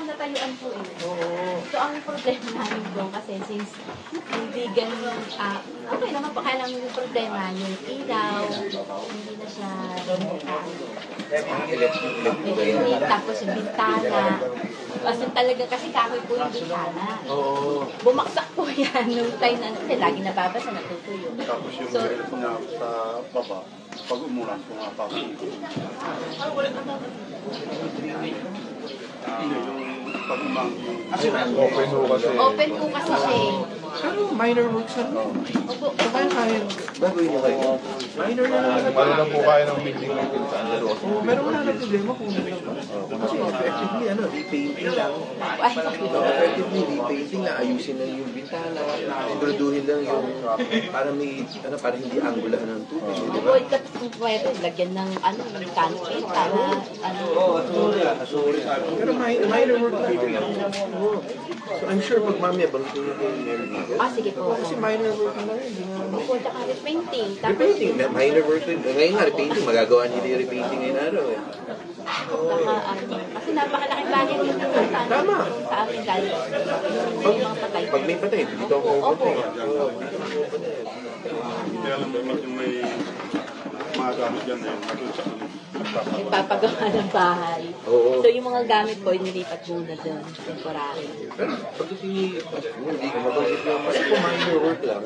natayuan po eh. Oo. So, ang problema namin doon kasi since hindi ganun, okay naman po, kaya lang yung problema, yung ilaw, hindi na siya electric, tapos yung bintana. Kasi talaga kasi kahoy po yung bintana. Oo. Bumaksak po yan nung time na, kasi lagi nababasa, natutuyo. Tapos yung So, niya sa baba, pag umulan, pumapasok. Yung pag umang Open ho kasi. open po kasi siya eh. Pero minor works na rin. Opo, So kaya gagawin niyo kayo. Minor na lang. Malo lang po kaya ng building natin sa Andalo. Oo, pero wala na problema kung kasi effectively, repainting lang. ay, Effectively, repainting na, ayusin lang yung bintana, siguraduhin lang yung, para may, para hindi angulahan ng tubig. Di ba? Boy, tapos kung pwede, lagyan ng ng canopy para Pero minor work lang. Oo. So I'm sure pag mamaya bangitin niyo kay Mary Liga. sige po. Kasi minor work na rin. Opo, tsaka repainting. Tapos, Repainting, minor work rin. Ngayon nga, repainting, magagawa nila yung repainting ngayon araw eh. kasi napakalaking bagay din yung Tama. sa amin galing. Pag, Yung mga patay. pag may patay, dito ako patay. Oo, dito ako patay. Hindi alam mo yung may mga gamit dyan na yung Nagpapagawa ng bahay. Oo. So, yung mga gamit ko, inilipat muna doon, temporary. Pero pag hindi ko mabanggit lang, kasi kung minor work lang,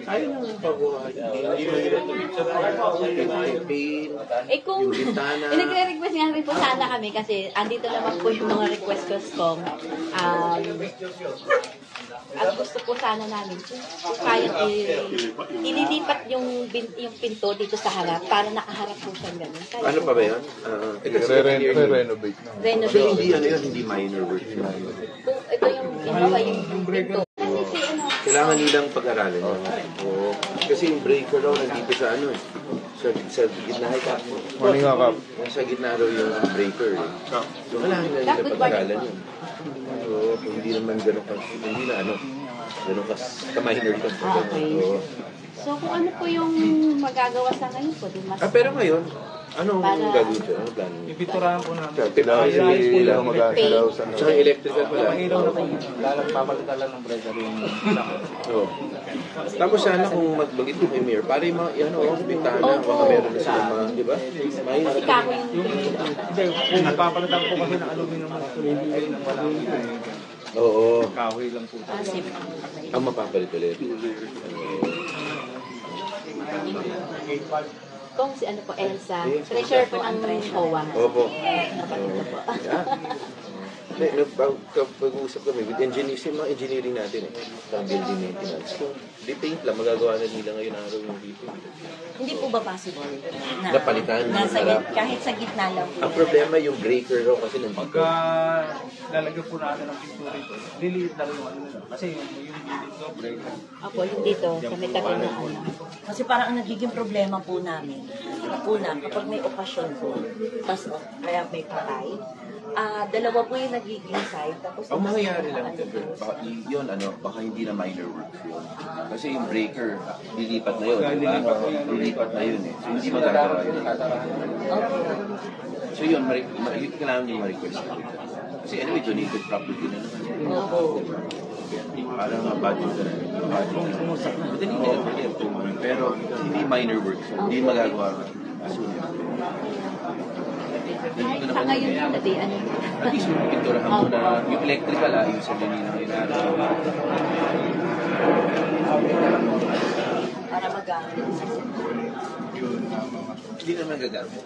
ayaw naman pagawa. Hindi mahirap yung paint, Eh kung, yung bintana. nagre-request nga rin po sana kami kasi andito naman po yung mga request ko kung at gusto po sana namin kung kaya ililipat yung pinto dito sa harap para nakaharap po siyang ganun. Kaya Ano pa ba yun? Re-renovate na. Kasi renovate. hindi hindi minor work. Kung ito yung pinto. Kasi si Kailangan nilang pag-aralan yun. Oo. Kasi yung breaker raw nandito sa sa gitna ka. Morning nga, Kap. Sa gitna raw yung breaker. So kailangan nila pag-aralan yun. So hindi naman ganun ganun ka-minor ka. Okay. So kung ano po yung magagawa sa ngayon po, di mas... Pero ngayon, anong gagawin siya? Anong plano? Ipinturahan po namin. Ilaw mag-aasilaw sa Tsaka electrical pala. Ilaw na po. Lalang papalitan lang ng breaker yung Oo. Tapos sana kung magbagit ko kay Mayor, para yung mga, bintana, baka meron na sila mga, di ba? Kasi kako yung... Hindi, kung papalitan po kasi ng aluminum na ay nang wala. Oo. Kahoy lang po. Ang mapapalit ulit. Kung si ano po, Elsa, treasurer po ng HOA. Opo. Napakita po. Pag-uusap kami with engineers, yung mga engineering natin sa building maintenance. Kung repaint lang, magagawa na nila ngayon araw yung repaint. Hindi po ba possible na Napalitan, nasa harap. kahit sa gitna lang po? Ang problema yung breaker raw kasi nandito. Pagka lalagyan po natin ng pintura ito, liliit lang yung ano nila. Kasi yung gilid ko, breaker. Ako, yung dito, sa may tabi na ano. Kasi parang ang nagiging problema po namin, una, kapag may okasyon po, tapos kaya may patay, dalawa po yung nagiging side. Tapos Ang mangyayari lang yun, baka hindi na minor works yun. Kasi yung breaker, lilipat na yun. Lilipat na yun eh. So hindi magagawa yun. So yun, kailangan nyo ma-request na rin. Kasi anyway, donated property na naman. Para nga budget na rin. Madali nila pwede. Pero hindi minor works. Hindi magagawa soon. Sa ngayon yung dati, ano. At least yung pinturahan mo na yung electrical yung sabihin nila ngayon para magamit. hindi naman gagamit.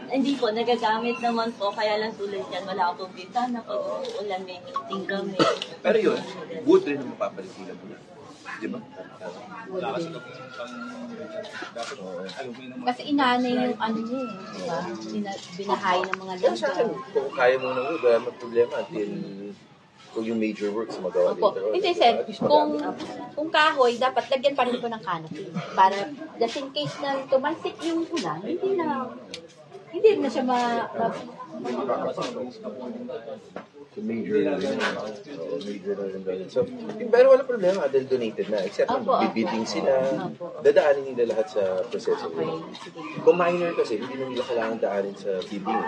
Hindi po, nagagamit naman po, kaya lang tulad yan, wala akong bintana, pag ulan may meeting kami. Pero yun, wood rin ang mapapalit nila mo na. Di ba? Kasi inanay yung ano niya eh, di ba? Binahay ng mga Kaya sa akin, lupa. kung kaya mo ng wood, wala naman problema until kung yung major works magawa Opo. dito. Hindi, sir. Kung kahoy, dapat lagyan pa rin po ng canopy. Para, just in case na tumalsik yung ulan, hindi na siya Major na rin. Major na rin. So, pero wala problema dahil donated na. Except bibidding sila. Dadaanin nila lahat sa proseso. Kung minor kasi, hindi na nila kailangan daanin sa bidding.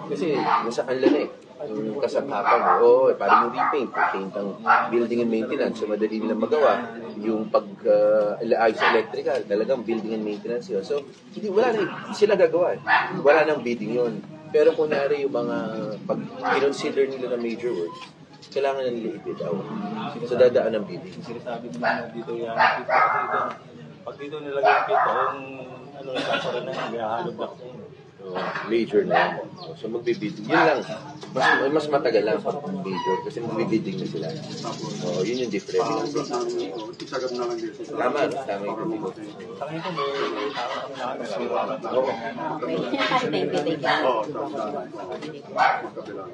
Kasi nasa kanila na eh. yung kasampapan. Oo, parang yung repaint. Paint ang building and maintenance. So, madali nilang magawa. Yung ayos electrical, talagang building and maintenance yun. So, hindi sila gagawa. Wala nang bidding yun. Pero kunyari yung mga, pag kinonsider nila na major works, kailangan na nila i-bid out. So, dadaan ang bidding. Sinasabi nila dito yan, dito kasi ito, pag dito nilagay yung pito, yung ano, sasara na yung hahalog na. Major na yan. So, magbibidding. Yun lang. Mas matagal lang pag major kasi magbibidding na sila. So, yun yung difference. Isagap na lang dito. Tama yung dito. Sa ngayon ko, may Oo. Okay. Thank you. Oo,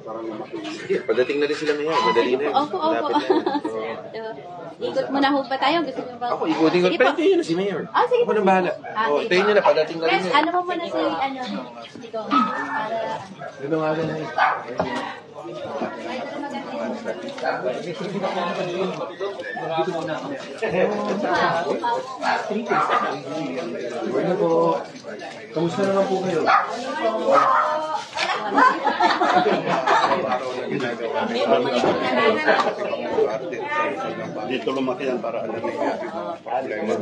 parang lumaki. Padating na rin sila ngayon. Madali na yun. Opo. Malapit na yun. Ikot muna ho ba tayo? Gusto niyo ba? Ako, ikutin ko. Sige Pero po. tayo na si Mayor. Sige Ako po. nang bahala. Sige Tayo po. nyo na. Padating na rin Press, yun. ano po muna si, dito, para, Dito nga lang. Bueno po. Kamusta naman po kayo? Dito lumaki yan para alam niya yung problema ng pangailangan.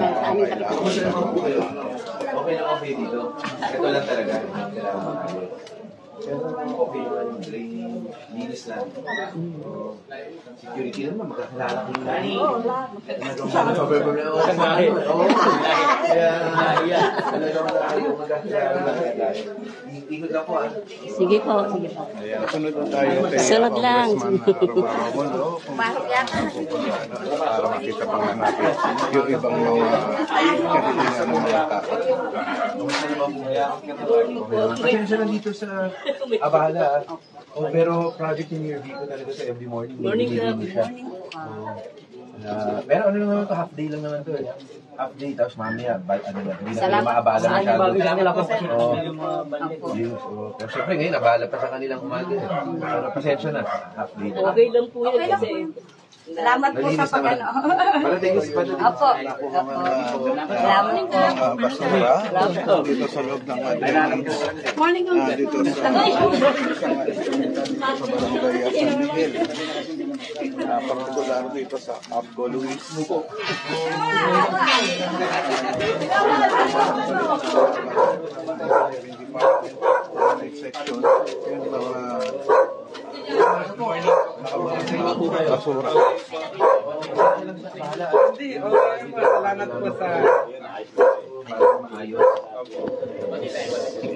Kamusta naman po kayo? Okay na okay dito. Ito lang talaga. Pero okay naman yung drain, linis lang. Security naman, magkakilala ko yung lani. Kaya, talagang magkakilala lang. Ikot ako sige po. Sunod na tayo. Sunod lang. Para makita pang natin yung ibang mga katitingan ng mga tao. Pasensya lang dito sa Abala. Pero project ni Mayor Vico talaga sa every morning. Morning siya. Pero ano naman to, half day lang naman to eh. Half day, tapos mamaya, hindi na kayo maabala masyado. yung mga bandit. Pero syempre ngayon, abala pa sa kanilang umaga eh. Pero pasensya na, half day. Okay lang po yun kasi Salamat po sa pag-ano. Palating si Palating. Opo. Salamat po. Basura dito sa loob ng Morning po. dito sa barangay San Miguel. Particular dito sa Abgo Luis. Next section, yung mga basura.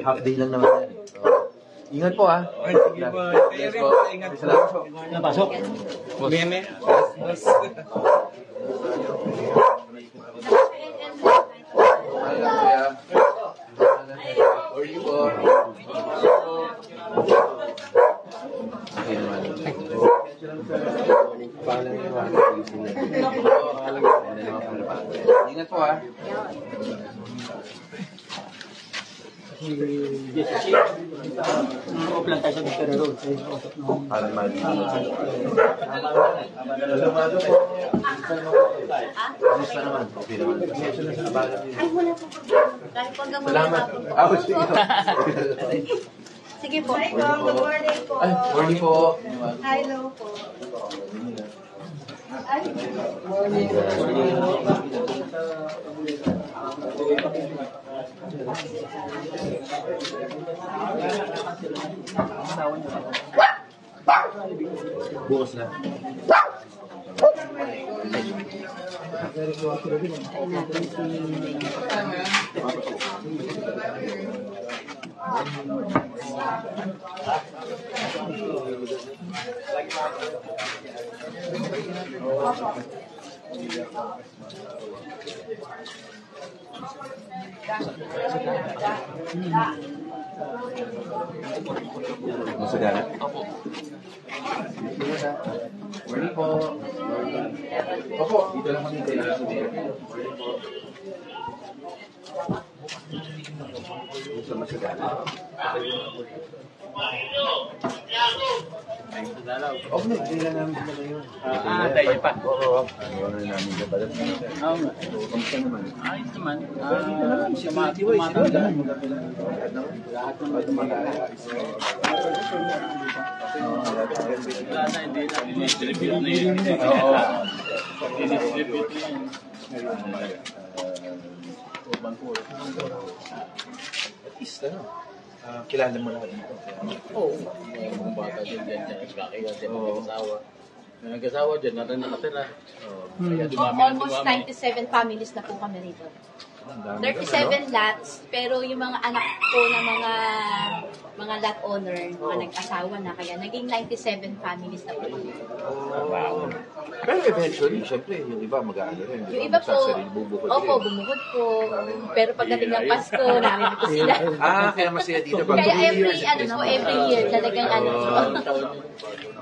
Half day lang naman yan. Ingat po ah. Yes po. Salamat po. Napasok. Meme. Ingat po ah. Off lang tayo sa Victoria Road. Parang mali. Salamado po. Kamusta naman? Okay naman. Ay, wala po. Kahit po hanggang Salamat. Sige. Sige po. Good morning po. Ay, morning po. Hello po. Bukas na. Masagana? Opo. Morning po. Opo, dito lang kami tayo. Sa Masagana. Okay, hindi lang namin sila ngayon. Tayo pa. Oo. Ano na namin sa balat. Kamusta naman? Ayos naman. Dito naman, si Matiway, sila. Lahat naman tumatay. Wala na, hindi na. Distribute na yun. Oo. Distribute na yun. At least, kilala mo lahat dito. Oo. Yung bata din dyan, kaya din nag-asawa. Yung nag-asawa dyan, natin nakatira. Kaya dumami na Almost dumami. 97 families na po kami rito. 37 lots, pero yung mga anak ko na mga lot owner, mga nag-asawa na, kaya naging 97 families na po kami. Pero eventually, syempre, yung iba mag-aano rin. Yung iba po, bubukod opo, bumukod po. Pero pagdating ng Pasko, namin po sila. Kaya masaya dito. Kaya every year, talagang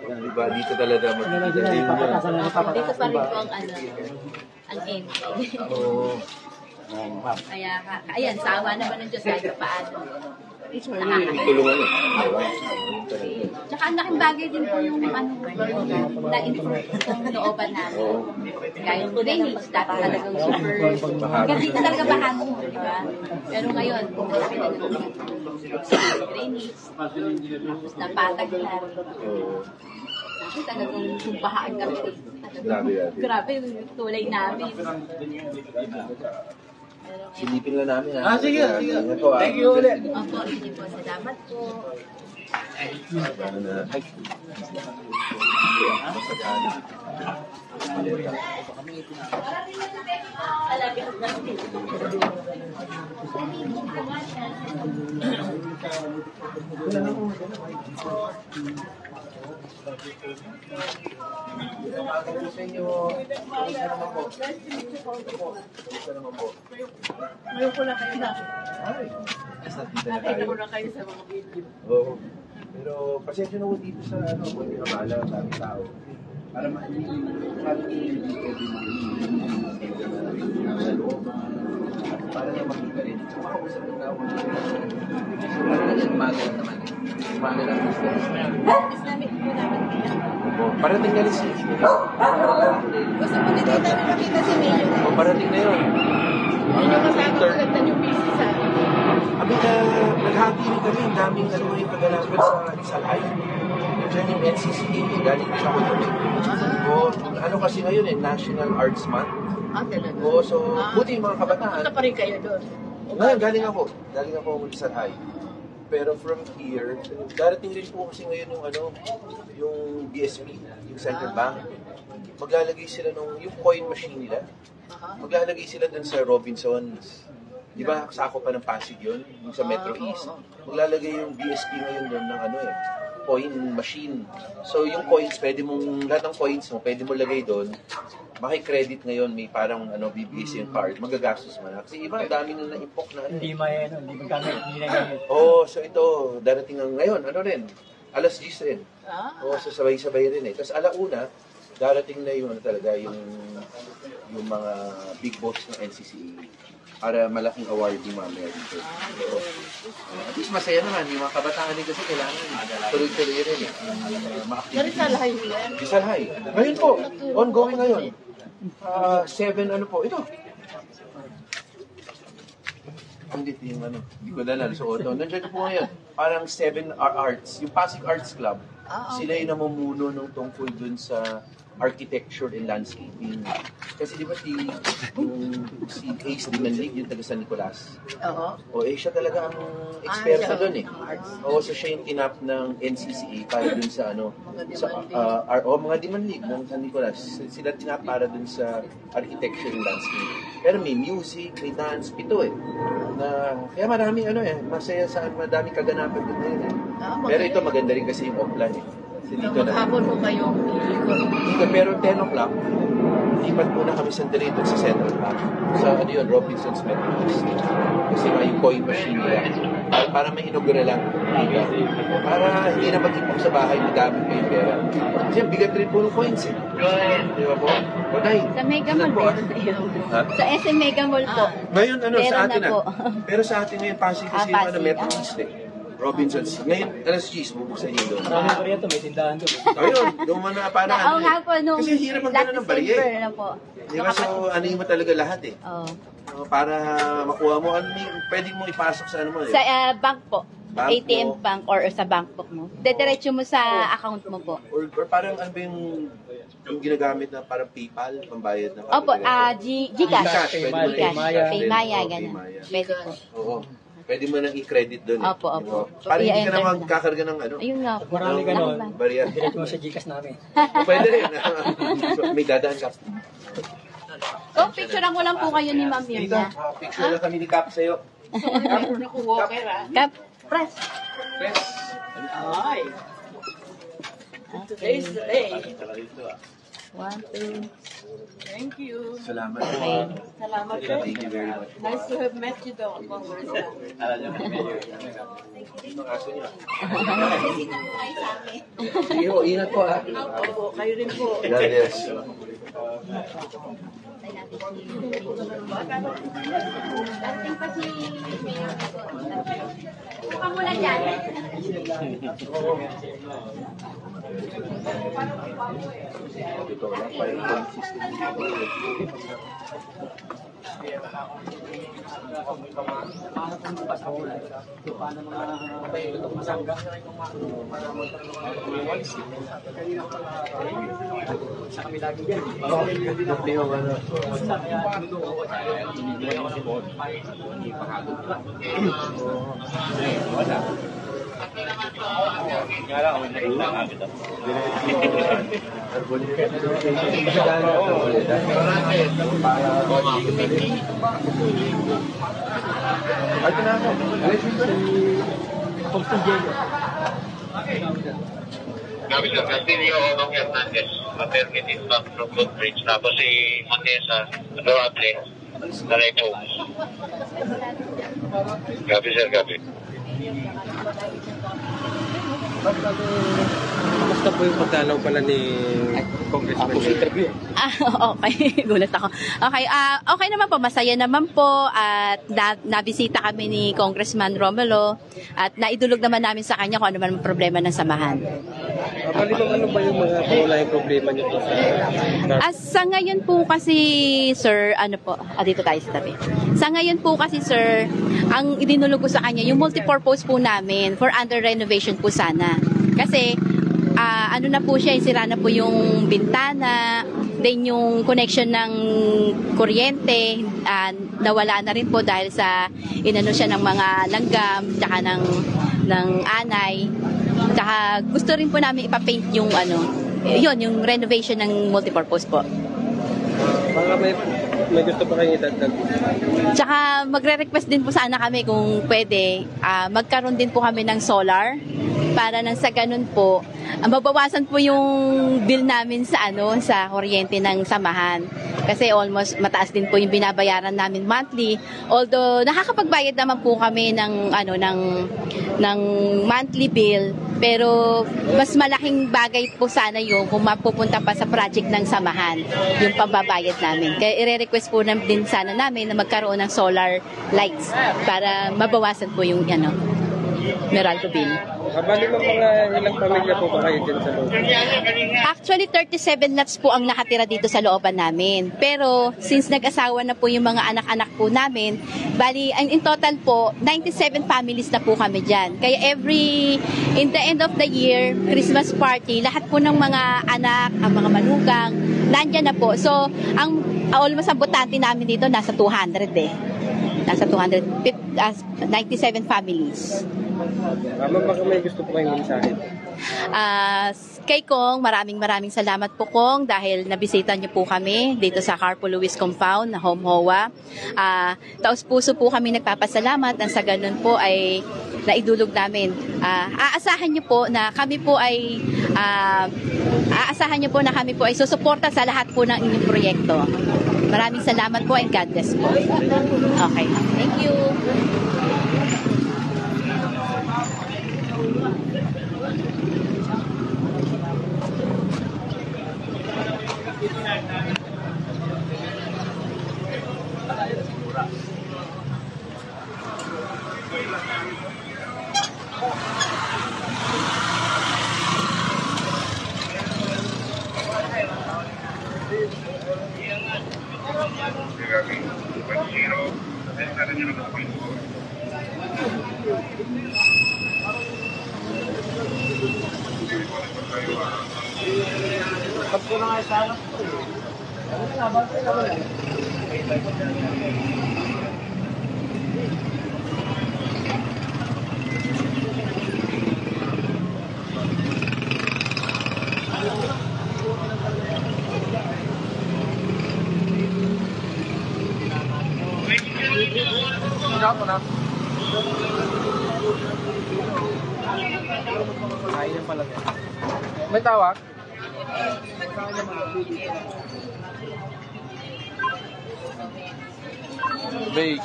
Diba, dito talaga magkikita. dito pa rin po ang ang end. Kaya, ayan, sawa naman ng Diyos kahit paano. Tulungan eh. Tsaka ang laking bagay din po yung na-improve yung looban namin. Kaya yung drainage, dati talagang super, hanggang dito talaga bahan mo, di ba? Pero ngayon, malaki na naman drainage, tapos napatag na. Kasi talagang sumpahaan kami. Grabe yung tulay namin. Silipin lang namin. Sige. Thank you ulit. Opo, sige po. Salamat po. Ngayon ko na kayo na. Nakita ko na kayo sa mga video. Oo. Pero pasensya na ko dito sa kung pinamala ang daming tao. Para para na makita rin. Makausap ng tao. Para na umagal naman. Umagal ang business. Islamic po namin. Parating na rin si Gusto po dito namin makita si Mayor. parating na yun. Hindi niyo kasama tulad na yung busy sa amin. Abi naghati rin kami, ang daming yung kaganapan sa Isalay. Diyan yung NCCA, galing din ako doon. Ano kasi ngayon National Arts Month. Talaga. So buti yung mga kabataan. Punta pa rin kayo doon. Ngayon, galing ako Isalay. Pero from here, darating rin po kasi ngayon yung BSP, yung Central Bank. Maglalagay sila yung coin machine nila. Maglalagay sila dun sa Robinsons. Di ba, sako pa ng Pasig yun, yung sa Metro East. Maglalagay yung BSP ngayon doon ng coin machine. So yung coins, lahat ng coins mo, pwede mo lagay doon. Maki-credit ngayon, may parang bibigay sa yung card, magagastos mo na. Kasi iba, dami nang na-impok na. Hindi magamit, hindi na gamit. So ito, darating ngayon, alas 10 rin. So sabay-sabay rin Tapos alauna, darating na yung yung mga big boss ng NCCA para malaking award yung mamaya dito. So, at least masaya naman, yung mga kabataan din kasi kailangan tuloy-tuloy rin Narisalahay mo yan? Isalhay. Ngayon po, ongoing ngayon. 7 ito. Andito yung hindi ko dala, suot. Nandiyan po ngayon, parang 7 arts, yung Pasig Arts Club, sila yung namumuno ng tungkol dun sa architecture and landscaping. Kasi di ba si Ace Dimanlig, yung taga San Nicolas? Siya talaga ang eksperto dun so siya yung tinap ng NCCA para dun sa mga Dimanlig ng San Nicolas. Sila tinap para dun sa architecture and landscaping. Pero may music, may dance, pito kaya maraming masaya madaming kaganapan dun ngayon Pero ito maganda rin kasi yung Oplan Dito Maghapon mo kayong dito, pero 10 o'clock, lipat muna kami sa dito sa Central Park. Sa Robinson's Metro East. Kasi yung coin machine nila. Para may inugura lang. Para hindi na mag-ipok sa bahay, magamit ko yung pera. Kasi bigat rin po ng coins Di ba po? Sa Mega Mall meron na yun. Sa SM Mega Mall po. Ngayon, Meron sa atin na po. Pero sa atin ngayon, Pasig kasi Pasig, yung Metro East Robinson's. Ngayon, alas 10, bubuksan niyo doon. Maraming bariya may tindahan doon. Ayun, doon mo na parang Oo nga po, nung kasi hirap magkano ng bariya na po. Di ba, so mo talaga lahat para makuha mo, pwede mo ipasok sa mo Sa bank po. ATM bank or sa bank book mo. Dediretso mo sa account mo po. Or parang ano ba yung ginagamit na parang PayPal, pambayad na Opo, GCash, Gcash. pwede mo Gcash. na Paymaya, Oo, ganun. Paymaya. Pwede po. Oo. Pwede mo nang i-credit doon. Opo, opo. Parang hindi ka I-enter na mo na. magkakarga ng ano. Ayun nga po. Marami ng ganon. barya. Diretso mo sa Gcash namin. Pwede rin. May dadaan ka. Oh, picturean ko lang po kayo ni Ma'am Mirna. Picture na kami ni Cap sa'yo. Kap, press. Ay. Today's the day. 1, 2. Thank you. Salamat. Okay. Salamat po. Thank you very much. Nice to have met you though, Congressman. Sige ho, ingat po ha. Opo, kayo rin po. God bless. Dating pa si Mayor. Buka muna dyan. Ito lang, fire phone system. Kami sa Castillo, Onong Hernandez, maternity staff from Woodbridge. Tapos si Monesa, Dorable, na Repo. Gabi sir, gabi. Kamusta po yung pagdalaw pala ni Congressman? Ako sa interview. Okay. Gulat ako. Okay, okay naman po. Masaya naman po. At nabisita kami ni Congressman Romulo. At naidulog naman namin sa kanya kung ano man ang problema ng samahan. Palibang ano ba yung mga pangunahing problema niyo po sa Sa ngayon po kasi, sir, ano po, dito tayo sa tabi. Sa ngayon po kasi, sir, ang idinulog ko sa kanya, yung multipurpose po namin for under renovation po sana. Kasi, ano na po siya, sira na po yung bintana, then yung connection ng kuryente, nawala na rin po dahil sa inano siya ng mga langgam, tsaka ng anay. Tsaka gusto rin po namin ipapaint yung yun, yung renovation ng multipurpose po. Baka may gusto pa kayo idagdag? Tsaka magre-request din po sana kami kung pwede, magkaroon din po kami ng solar para nang sa ganun po, mabawasan po yung bill namin sa sa kuryente ng samahan. Kasi almost mataas din po yung binabayaran namin monthly. Although nakakapagbayad naman po kami ng ng monthly bill, pero mas malaking bagay po sana yung kung mapupunta pa sa project ng samahan, yung pambabayad namin. Kaya i-request po din sana namin na magkaroon ng solar lights para mabawasan po yung Meralco bill. Bali mo mga ilang pamilya po ba kayo din sa loob? Actually, 37 lots po ang nakatira dito sa looban namin. Pero, since nag-asawa na po yung mga anak-anak po namin, bali, in total po, 97 families na po kami dyan. Kaya in the end of the year, Christmas party, lahat po ng mga anak, ang mga manugang, nandyan na po. So, almost ang botante namin dito, nasa 200 eh. Nasa 97 families. Baka may gusto po kayong mensahe? Kay Kong, maraming salamat po Kong dahil nabisita niyo po kami dito sa Carpo Luis Compound na Home HOA. Taos puso po kami nagpapasalamat at sa ganun po ay naidulog namin. Aasahan niyo po na kami po ay susuporta sa lahat po ng inyong proyekto. Maraming salamat po and God bless po. Okay. Thank you. Gabi. 0. May tawag? Bake.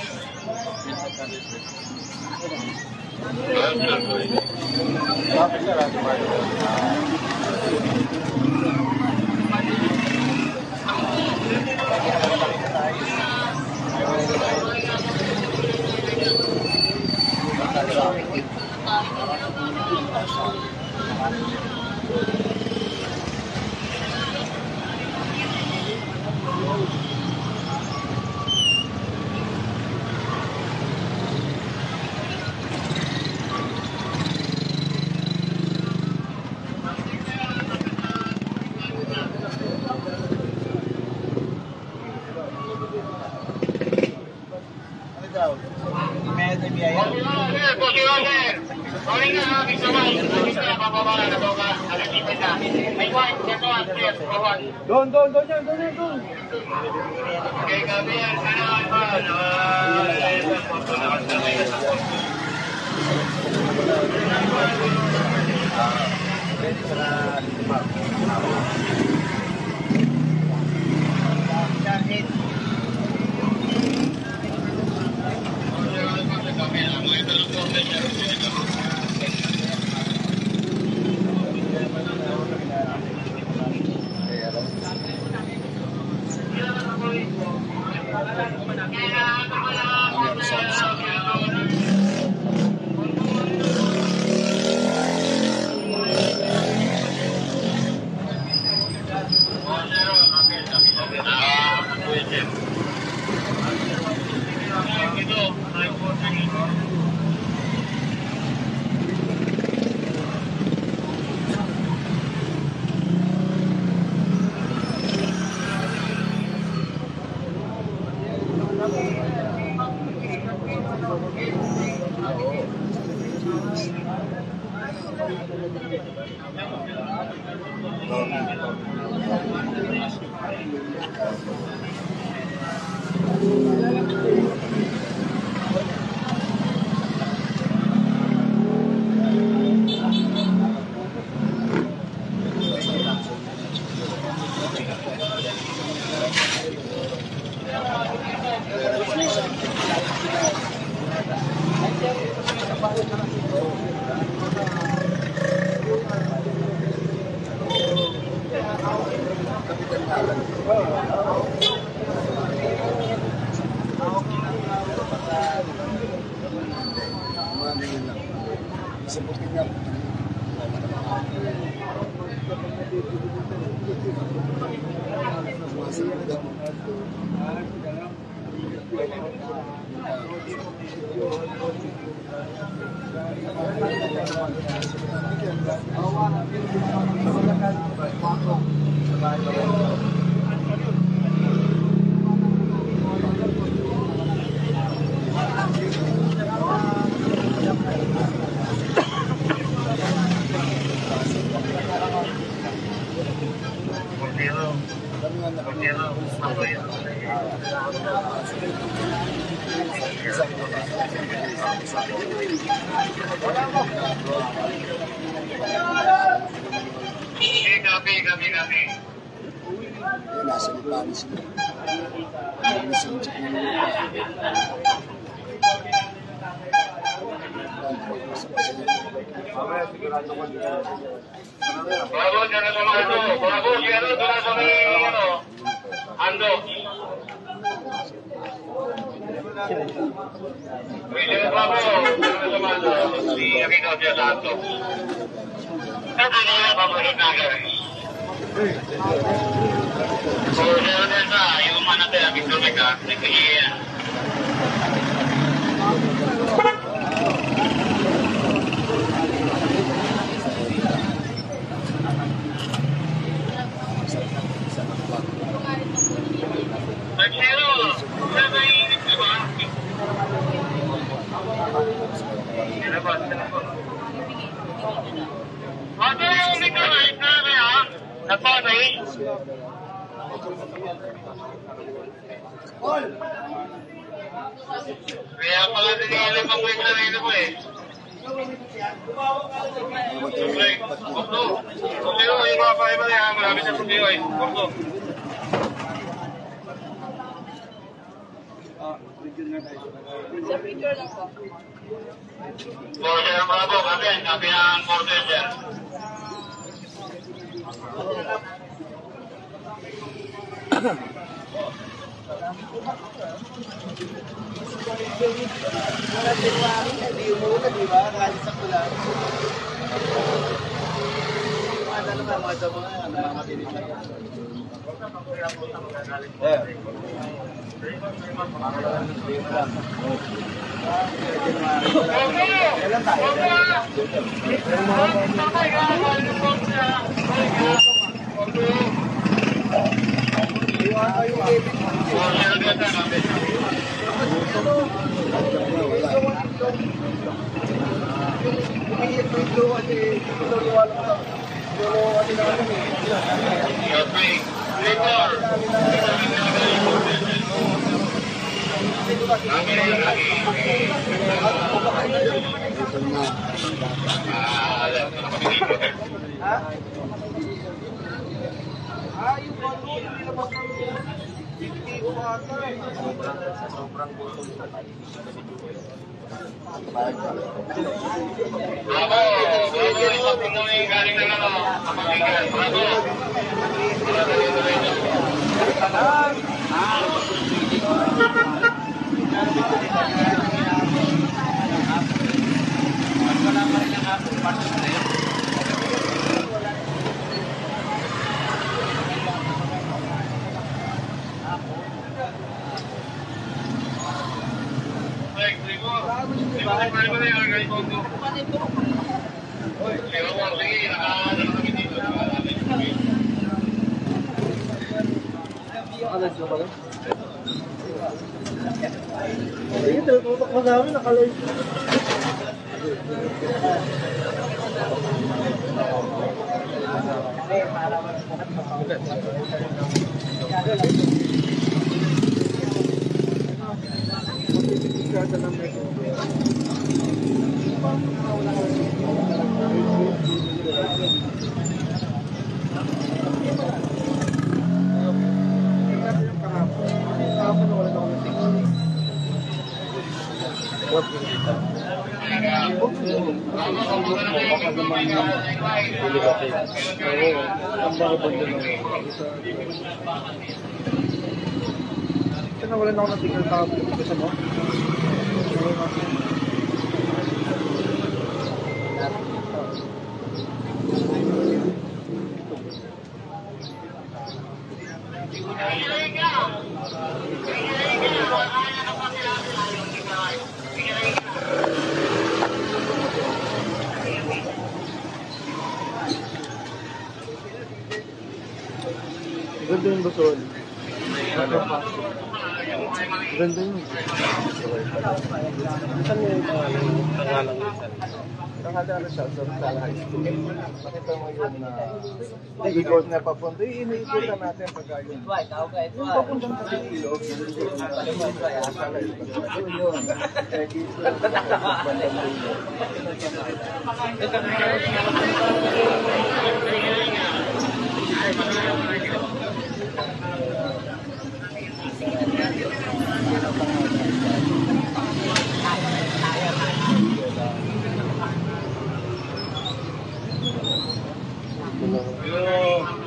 Bravo, dyan na sa mga ano. Bravo, si ano, doon na sa may, ano, Ando. William Bravo, dyan na sa mga ano, si Aquino de Santos. Ano na paborito na gawin? So, dyan na sa, yung mga natin, Victor Mega, nagkahiyan. Nagpapay? Kaya pala nililim ang may sarili mo eh. Okay. Kung sino, yung mga pakaiba niya, marami siya kung sino eh. Kurso. Border Bravo, kapin ng border sir. Nawalan ako ng tingnan sa kasi mo. Ganda yung basol. Ganda yun. Saan yung pangalang nisan? Nakadala siya sa Rizal High School. Nakita mo yun na ikot na papunta. Iniikutan natin pagka yun. Yung papuntang sa Ilog. Yun yun.